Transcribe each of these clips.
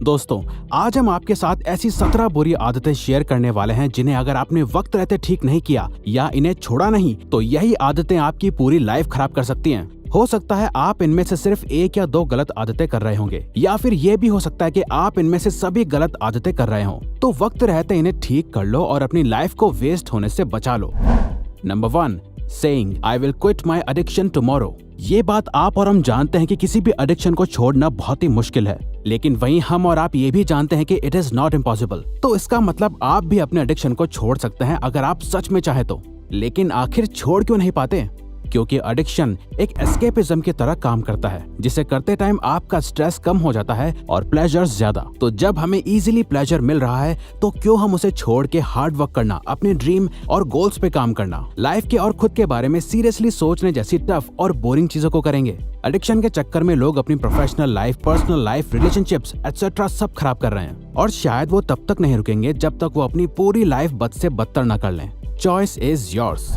दोस्तों, आज हम आपके साथ ऐसी 17 बुरी आदतें शेयर करने वाले हैं जिन्हें अगर आपने वक्त रहते ठीक नहीं किया या इन्हें छोड़ा नहीं तो यही आदतें आपकी पूरी लाइफ खराब कर सकती हैं। हो सकता है आप इनमें से सिर्फ एक या दो गलत आदतें कर रहे होंगे, या फिर ये भी हो सकता है कि आप इनमें से सभी गलत आदतें कर रहे हों। तो वक्त रहते इन्हें ठीक कर लो और अपनी लाइफ को वेस्ट होने से बचा लो। Number 1, saying I will quit my addiction tomorrow. ये बात आप और हम जानते हैं कि किसी भी एडिक्शन को छोड़ना बहुत ही मुश्किल है, लेकिन वहीं हम और आप ये भी जानते हैं कि इट इज नॉट इम्पॉसिबल। तो इसका मतलब आप भी अपने एडिक्शन को छोड़ सकते हैं अगर आप सच में चाहे तो। लेकिन आखिर छोड़ क्यों नहीं पाते? क्योंकि एडिक्शन एक एस्केपिज्म की तरह काम करता है, जिसे करते टाइम आपका स्ट्रेस कम हो जाता है और प्लेजर्स ज्यादा। तो जब हमें इजीली प्लेजर मिल रहा है तो क्यों हम उसे छोड़ के हार्ड वर्क करना, अपने ड्रीम और गोल्स पे काम करना, लाइफ के और खुद के बारे में सीरियसली सोचने जैसी टफ और बोरिंग चीजों को करेंगे। एडिक्शन के चक्कर में लोग अपनी professional life, personal life, relationships etcetera सब खराब कर रहे हैं, और शायद वो तब तक नहीं रुकेंगे जब तक वो अपनी पूरी लाइफ बद से बदतर न कर लें। Choice is yours.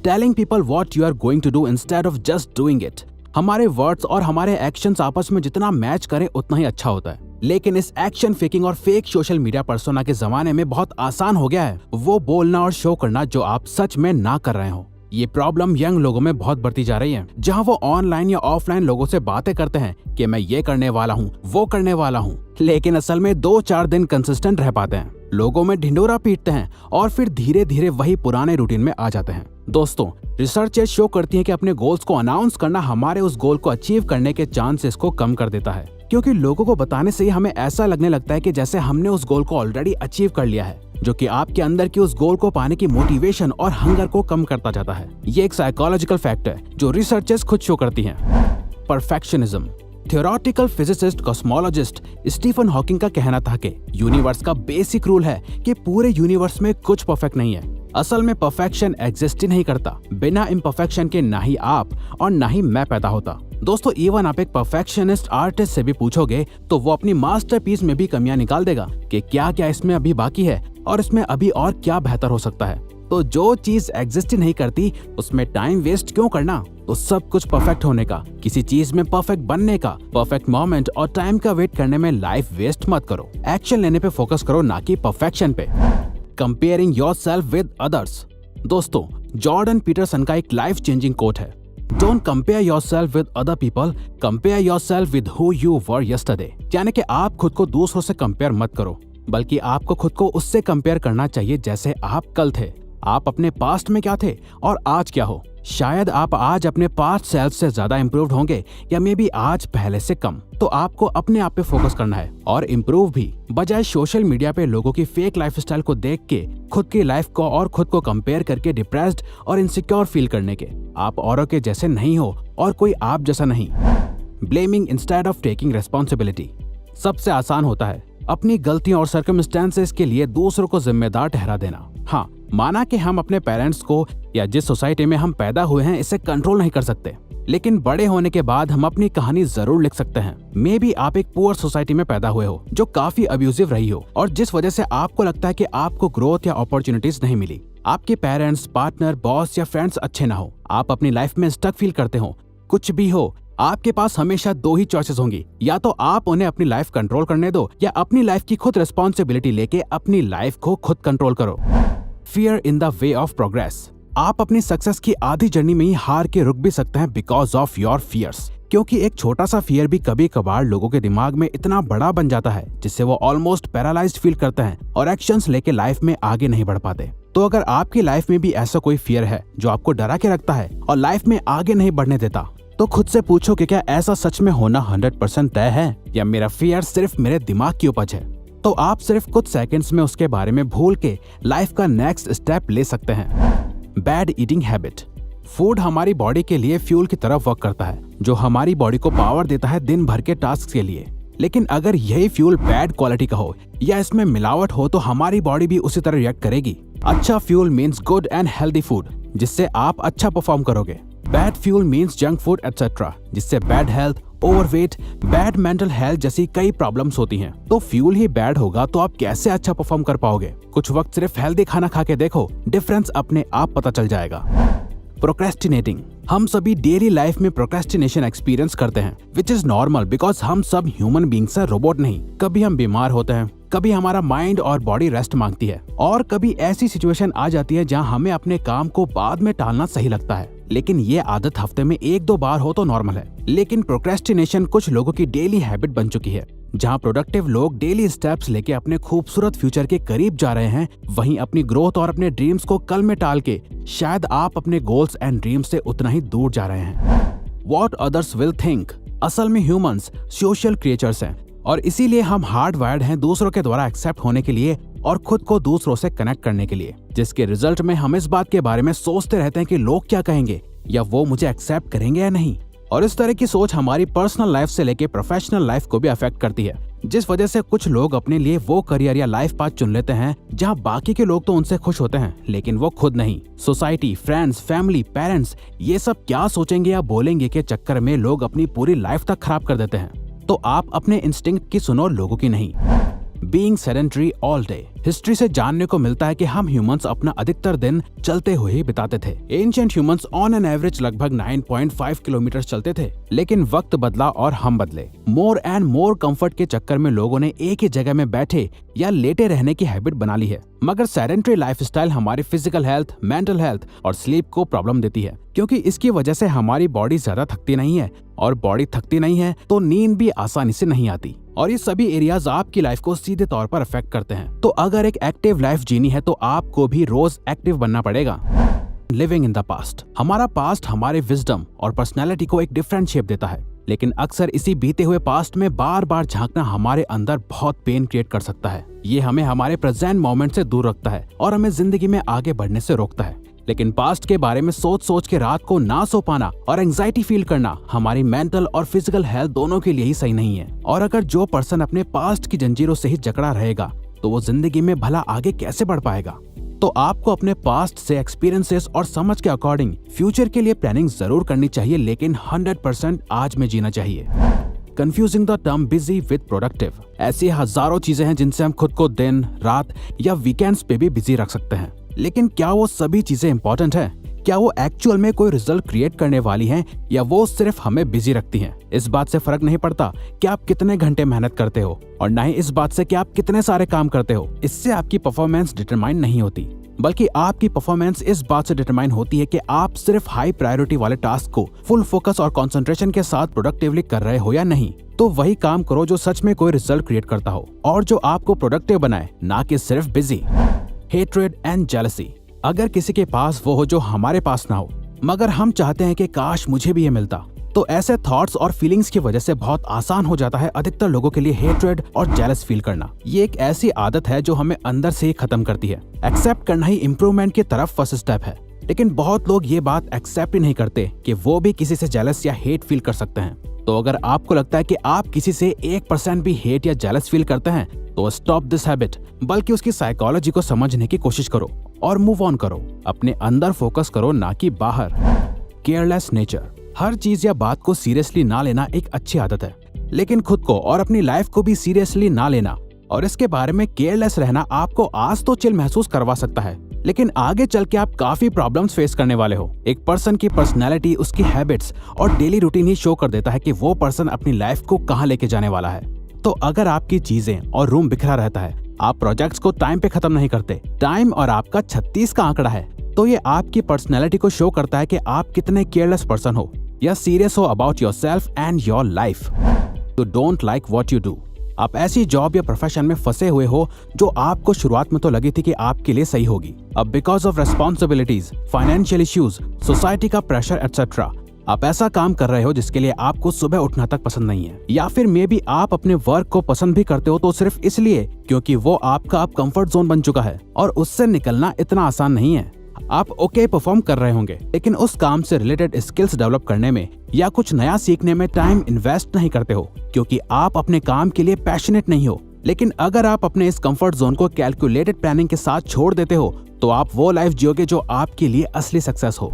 Telling people what you are going to do instead of just doing it। हमारे वर्ड्स और हमारे एक्शंस आपस में जितना मैच करें उतना ही अच्छा होता है, लेकिन इस एक्शन फेकिंग और फेक सोशल मीडिया पर्सोना के जमाने में बहुत आसान हो गया है वो बोलना और शो करना जो आप सच में ना कर रहे हो। ये प्रॉब्लम यंग लोगों में बहुत बढ़ती जा रही है, जहां वो ऑनलाइन या ऑफलाइन लोगों से बातें करते हैं कि मैं ये करने वाला हूँ, वो करने वाला हूँ, लेकिन असल में 2-4 दिन कंसिस्टेंट रह पाते हैं, लोगों में ढिंडोरा पीटते हैं और फिर धीरे धीरे वही पुराने रूटीन में आ जाते हैं। दोस्तों, रिसर्चेस शो करती हैं कि अपने गोल्स को अनाउंस करना हमारे उस गोल को अचीव करने के चांसेस को कम कर देता है, क्योंकि लोगों को बताने से ही हमें ऐसा लगने लगता है कि जैसे हमने उस गोल को ऑलरेडी अचीव कर लिया है, जो कि आपके अंदर की उस गोल को पाने की मोटिवेशन और हंगर को कम करता जाता है। ये एक साइकोलॉजिकल फैक्ट है जो रिसर्चेस खुद शो करती हैं। Perfectionism. Theoretical physicist cosmologist Stephen Hawking का कहना था कि यूनिवर्स का बेसिक रूल है कि पूरे यूनिवर्स में कुछ परफेक्ट नहीं है। असल में परफेक्शन एग्जिस्ट ही नहीं करता। बिना इम्परफेक्शन के ना ही आप और ना ही मैं पैदा होता। दोस्तों, इवन आप एक परफेक्शनिस्ट आर्टिस्ट से भी पूछोगे तो वो अपनी मास्टरपीस में भी कमियां निकाल देगा कि क्या क्या इसमें अभी बाकी है और इसमें अभी और क्या बेहतर हो सकता है। तो जो चीज एग्जिस्ट ही नहीं करती उसमें टाइम वेस्ट क्यों करना? तो सब कुछ परफेक्ट होने का, किसी चीज में परफेक्ट बनने का, परफेक्ट मोमेंट और टाइम का वेट करने में लाइफ वेस्ट मत करो। एक्शन लेने पे फोकस करो, ना कि परफेक्शन पे। Comparing yourself with others. दोस्तों, जॉर्डन पीटरसन का एक लाइफ चेंजिंग कोट है, don't compare yourself with other people, compare yourself with who you were yesterday. यानी कि आप खुद को दूसरों से कंपेयर मत करो, बल्कि आपको खुद को उससे कंपेयर करना चाहिए जैसे आप कल थे। आप अपने पास्ट में क्या थे और आज क्या हो। शायद आप आज अपने पास्ट सेल्फ से ज्यादा इम्प्रूव्ड होंगे, या मे बी आज पहले से कम। तो आपको अपने आप पे फोकस करना है और इम्प्रूव भी, बजाय सोशल मीडिया पे लोगों की फेक लाइफस्टाइल को देख के खुद की लाइफ को और खुद को कंपेयर करके डिप्रेस्ड और इनसिक्योर फील करने के। आप औरों के जैसे नहीं हो और कोई आप जैसा नहीं। Blaming instead of taking responsibility. सबसे आसान होता है अपनी गलतियों और सर्कमस्टेंसेस के लिए दूसरों को जिम्मेदार ठहरा देना। हाँ, माना कि हम अपने पेरेंट्स को या जिस सोसाइटी में हम पैदा हुए हैं इसे कंट्रोल नहीं कर सकते, लेकिन बड़े होने के बाद हम अपनी कहानी जरूर लिख सकते हैं। मे बी आप एक पुअर सोसाइटी में पैदा हुए हो जो काफी अब्यूजिव रही हो और जिस वजह से आपको लगता है कि आपको ग्रोथ या अपॉर्चुनिटीज नहीं मिली। आपके पेरेंट्स, पार्टनर, बॉस या फ्रेंड्स अच्छे ना हो, आप अपनी लाइफ में स्टक फील करते हो। कुछ भी हो, आपके पास हमेशा 2 ही चॉइसेस होंगी, या तो आप उन्हें अपनी लाइफ कंट्रोल करने दो या अपनी लाइफ की खुद रिस्पॉन्सिबिलिटी लेके अपनी लाइफ को खुद कंट्रोल करो। Fear in the way of progress. आप अपनी सक्सेस की आधी जर्नी में ही हार के रुक भी सकते हैं बिकॉज ऑफ योर फियर्स, क्योंकि एक छोटा सा फियर भी कभी कभार लोगों के दिमाग में इतना बड़ा बन जाता है जिससे वो ऑलमोस्ट पैरालाइज्ड फील करते हैं और एक्शंस लेके लाइफ में आगे नहीं बढ़ पाते। तो अगर आपकी लाइफ में भी ऐसा कोई फियर है जो आपको डरा के रखता है और लाइफ में आगे नहीं बढ़ने देता, तो खुद से पूछो कि क्या ऐसा सच में होना 100% तय है, या मेरा फियर सिर्फ मेरे दिमाग की उपज है। तो आप सिर्फ कुछ सेकंड्स में उसके बारे में भूल के लाइफ का नेक्स्ट स्टेप ले सकते हैं। Bad eating habit. फूड हमारी बॉडी के लिए फ्यूल की तरह वर्क करता है, जो हमारी बॉडी को पावर देता है दिन भर के टास्क के लिए। लेकिन अगर यही फ्यूल बैड क्वालिटी का हो या इसमें मिलावट हो तो हमारी बॉडी भी उसी तरह रिएक्ट करेगी। अच्छा fuel means good and healthy food, जिससे आप अच्छा परफॉर्म करोगे। Bad fuel means junk food etcetera, जिससे bad health, overweight, bad mental health जैसी कई प्रॉब्लम्स होती हैं। तो फ्यूल ही बैड होगा तो आप कैसे अच्छा परफॉर्म कर पाओगे? कुछ वक्त सिर्फ हेल्दी खाना खा के देखो, डिफरेंस अपने आप पता चल जाएगा। प्रोक्रेस्टिनेटिंग। हम सभी डेली लाइफ में प्रोक्रेस्टिनेशन एक्सपीरियंस करते हैं, विच इज नॉर्मल बिकॉज हम सब ह्यूमन बींग्स हैं, रोबोट नहीं। कभी हम बीमार होते हैं, कभी हमारा माइंड और बॉडी रेस्ट मांगती है, और कभी ऐसी सिचुएशन आ जाती है जहां हमें अपने काम को बाद में टालना सही लगता है। लेकिन ये आदत हफ्ते में 1-2 बार हो तो नॉर्मल है। लेकिन प्रोक्रेस्टिनेशन कुछ लोगों की डेली हैबिट बन चुकी है। जहां प्रोडक्टिव लोग डेली स्टेप्स लेके अपने खूबसूरत फ्यूचर के करीब जा रहे हैं, वहीं अपनी ग्रोथ और अपने ड्रीम्स को कल में टाल के शायद आप अपने गोल्स एंड ड्रीम्स से उतना ही दूर जा रहे हैं। What others will think। असल में ह्यूमंस सोशल क्रिएचर्स हैं, और इसीलिए हम हार्ड वायर्ड हैं दूसरों के द्वारा एक्सेप्ट होने के लिए और खुद को दूसरों से कनेक्ट करने के लिए, जिसके रिजल्ट में हम इस बात के बारे में सोचते रहते हैं कि लोग क्या कहेंगे या वो मुझे एक्सेप्ट करेंगे या नहीं। और इस तरह की सोच हमारी पर्सनल लाइफ से लेके प्रोफेशनल लाइफ को भी अफेक्ट करती है, जिस वजह से कुछ लोग अपने लिए वो करियर या लाइफ पाथ चुन लेते हैं जहां बाकी के लोग तो उनसे खुश होते हैं लेकिन वो खुद नहीं। सोसाइटी, फ्रेंड्स, फैमिली, पेरेंट्स, ये सब क्या सोचेंगे या बोलेंगे के चक्कर में लोग अपनी पूरी लाइफ तक खराब कर देते हैं। तो आप अपने इंस्टिंक्ट की सुनो, लोगों की नहीं। Being sedentary all day. History से जानने को मिलता है कि हम ह्यूमंस अपना अधिकतर दिन चलते हुए ही बिताते थे। Ancient humans on an average लगभग 9.5 किलोमीटर चलते थे, लेकिन वक्त बदला और हम बदले। मोर एंड मोर कंफर्ट के चक्कर में लोगों ने एक ही जगह में बैठे या लेटे रहने की हैबिट बना ली है। मगर सेडेंटरी लाइफस्टाइल हमारी फिजिकल हेल्थ, मेंटल हेल्थ और स्लीप को प्रॉब्लम देती है, क्योंकि इसकी वजह से हमारी बॉडी ज्यादा थकती नहीं है, और बॉडी थकती नहीं है तो नींद भी आसानी से नहीं आती, और ये सभी एरियाज आपकी लाइफ को सीधे तौर पर अफेक्ट करते हैं। तो अगर एक एक्टिव लाइफ जीनी है तो आपको भी रोज एक्टिव बनना पड़ेगा। Living in the past. हमारा पास्ट हमारे विजडम और पर्सनैलिटी को एक डिफरेंट शेप देता है, लेकिन अक्सर इसी बीते हुए पास्ट में बार बार झांकना हमारे अंदर बहुत पेन क्रिएट कर सकता है। ये हमें हमारे प्रेजेंट मोमेंट से दूर रखता है और हमें जिंदगी में आगे बढ़ने से रोकता है। लेकिन पास्ट के बारे में सोच सोच के रात को ना सो पाना और एंजाइटी फील करना हमारी मेंटल और फिजिकल हेल्थ दोनों के लिए ही सही नहीं है। और अगर जो पर्सन अपने पास्ट की जंजीरों से ही जकड़ा रहेगा तो वो जिंदगी में भला आगे कैसे बढ़ पाएगा। तो आपको अपने पास्ट से एक्सपीरियंसेस और समझ के अकॉर्डिंग फ्यूचर के लिए प्लानिंग जरूर करनी चाहिए, लेकिन 100% आज में जीना चाहिए। Confusing the term busy with productive. ऐसी हजारों चीजें हैं जिनसे हम खुद को दिन, रात या वीकेंड्स पे भी बिजी रख सकते हैं, लेकिन क्या वो सभी चीजें इंपॉर्टेंट हैं? क्या वो एक्चुअल में कोई रिजल्ट क्रिएट करने वाली हैं या वो सिर्फ हमें बिजी रखती हैं? इस बात से फर्क नहीं पड़ता कि आप कितने घंटे मेहनत करते हो, और न ही इस बात से कि आप कितने सारे काम करते हो। इससे आपकी परफॉर्मेंस डिटरमाइन नहीं होती, बल्कि आपकी परफॉर्मेंस इस बात से डिटरमाइन होती है कि आप सिर्फ हाई प्रायोरिटी वाले टास्क को फुल फोकस और कंसंट्रेशन के साथ प्रोडक्टिवली कर रहे हो या नहीं। तो वही काम करो जो सच में कोई रिजल्ट क्रिएट करता हो और जो आपको प्रोडक्टिव बनाए, ना कि सिर्फ बिजी। Hatred and jealousy. अगर किसी के पास वो हो जो हमारे पास ना हो, मगर हम चाहते हैं कि काश मुझे भी ये मिलता, तो ऐसे थॉट्स और फीलिंग्स की वजह से बहुत आसान हो जाता है अधिकतर लोगों के लिए हेट्रेड और जेलस फील करना। ये एक ऐसी आदत है जो हमें अंदर से ही खत्म करती है। एक्सेप्ट करना ही इम्प्रूवमेंट की तरफ फर्स्ट स्टेप है, लेकिन बहुत लोग ये बात एक्सेप्ट ही नहीं करते कि वो भी किसी से जेलस या हेट फील कर सकते हैं। तो अगर आपको लगता है कि आप किसी से 1% भी हेट या जेलस फील करते हैं तो स्टॉप दिस हैबिट, बल्कि उसकी साइकोलॉजी को समझने की कोशिश करो और मूव ऑन करो। अपने अंदर फोकस करो, ना कि बाहर। Careless nature. हर चीज या बात को सीरियसली ना लेना एक अच्छी आदत है, लेकिन खुद को और अपनी लाइफ को भी सीरियसली ना लेना और इसके बारे में केयरलेस रहना आपको आज तो चिल महसूस करवा सकता है, लेकिन आगे चल के आप काफी प्रॉब्लम्स फेस करने वाले हो। एक पर्सन की पर्सनैलिटी, उसकी हैबिट्स और डेली रूटीन ही शो कर देता है कि वो पर्सन अपनी लाइफ को कहाँ लेके जाने वाला है। तो अगर आपकी चीजें और रूम बिखरा रहता है, आप प्रोजेक्ट्स को टाइम पे खत्म नहीं करते, टाइम और आपका 36 का आंकड़ा है, तो ये आपकी पर्सनैलिटी को शो करता है कि आप कितने केयरलेस पर्सन हो या सीरियस हो about yourself and your life. You don't like what you do. आप ऐसी जॉब या प्रोफेशन में फंसे हुए हो जो आपको शुरुआत में तो लगी थी कि आपके लिए सही होगी, अब because of responsibilities, financial issues, society का प्रेशर एटसेट्रा आप ऐसा काम कर रहे हो जिसके लिए आपको सुबह उठना तक पसंद नहीं है, या फिर मे बी आप अपने वर्क को पसंद भी करते हो तो सिर्फ इसलिए क्योंकि वो आपका अब कंफर्ट जोन बन चुका है और उससे निकलना इतना आसान नहीं है। आप ओके परफॉर्म कर रहे होंगे, लेकिन उस काम से रिलेटेड स्किल्स डेवलप करने में या कुछ नया सीखने में टाइम इन्वेस्ट नहीं करते हो क्योंकि आप अपने काम के लिए पैशनेट नहीं हो। लेकिन अगर आप अपने इस कंफर्ट जोन को कैलकुलेटेड प्लानिंग के साथ छोड़ देते हो तो आप वो लाइफ जियोगे जो आपके लिए असली सक्सेस हो।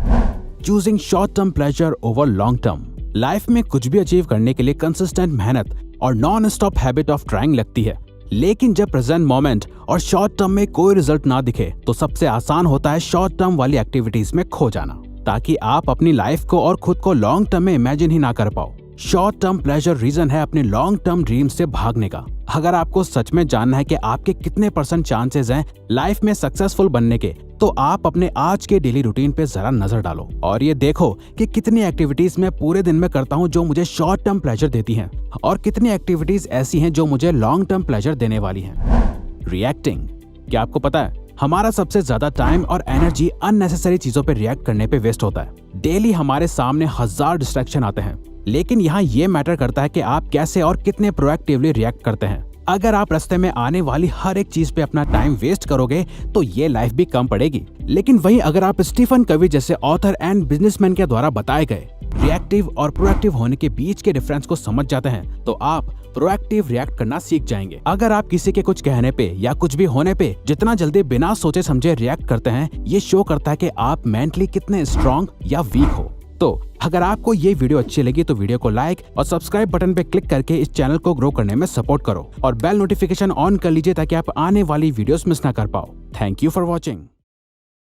Choosing short term pleasure over long term. Life में कुछ भी अचीव करने के लिए कंसिस्टेंट मेहनत और non stop habit of trying लगती है, लेकिन जब प्रेजेंट मोमेंट और शॉर्ट टर्म में कोई रिजल्ट ना दिखे तो सबसे आसान होता है शॉर्ट टर्म वाली एक्टिविटीज में खो जाना। ताकि आप अपनी लाइफ को और खुद को लॉन्ग टर्म में इमेजिन ही ना कर पाओ। शॉर्ट टर्म प्लेजर रीजन है अपने लॉन्ग टर्म ड्रीम से भागने का। अगर आपको सच में जानना है कि आपके कितने % चांसेस हैं लाइफ में सक्सेसफुल बनने के, तो आप अपने आज के डेली रूटीन पे जरा नजर डालो और ये देखो कि कितनी एक्टिविटीज मैं पूरे दिन में करता हूँ जो मुझे शॉर्ट टर्म प्लेजर देती हैं और कितनी एक्टिविटीज ऐसी हैं जो मुझे लॉन्ग टर्म प्लेजर देने वाली हैं। रिएक्टिंग। क्या आपको पता है हमारा सबसे ज्यादा टाइम और एनर्जी अननेसेसरी चीजों पे रिएक्ट करने पे वेस्ट होता है। डेली हमारे सामने 1000 डिस्ट्रैक्शन आते हैं, लेकिन यहाँ ये मैटर करता है कि आप कैसे और कितने प्रोएक्टिवली रिएक्ट करते हैं। अगर आप रास्ते में आने वाली हर एक चीज पे अपना टाइम वेस्ट करोगे तो ये लाइफ भी कम पड़ेगी। लेकिन वहीं अगर आप स्टीफन कवी जैसे ऑथर एंड बिजनेसमैन के द्वारा बताए गए रिएक्टिव और प्रोएक्टिव होने के बीच के डिफरेंस को समझ जाते हैं तो आप प्रोएक्टिव रिएक्ट करना सीख जाएंगे। अगर आप किसी के कुछ कहने पे या कुछ भी होने पे जितना जल्दी बिना सोचे समझे रिएक्ट करते हैं, ये शो करता है कि आप मेंटली कितने स्ट्रांग या वीक हो। तो अगर आपको ये वीडियो अच्छी लगी तो वीडियो को लाइक और सब्सक्राइब बटन पे क्लिक करके इस चैनल को ग्रो करने में सपोर्ट करो और बेल नोटिफिकेशन ऑन कर लीजिए ताकि आप आने वाली वीडियोस मिस ना कर पाओ। Thank you for watching.